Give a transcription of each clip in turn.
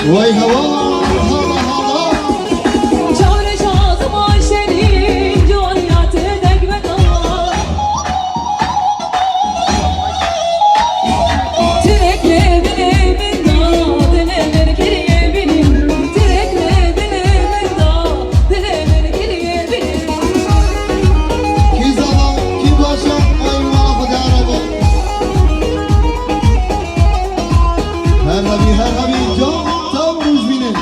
Vay hava hala hala. Çağıracağım Ayşe'nin cüvaliyatı dekmeda. Türekle bilemin da dileler geriye benim. Türekle bilemin da dileler geriye benim. Ki zaman ki başa ay mahvede araba. Her rabi can tam rujbinin.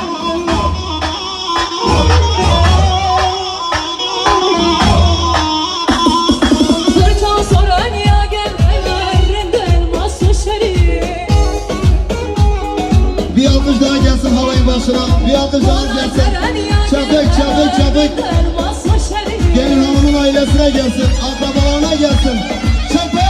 Zırçan soran ya gelmelerinde elmas şeri. Bir alkış daha gelsin havayın başına. Bir alkış daha gelsin. Çabuk. Gelin hanımın ailesine gelsin. Akrabalarına gelsin. Çabuk.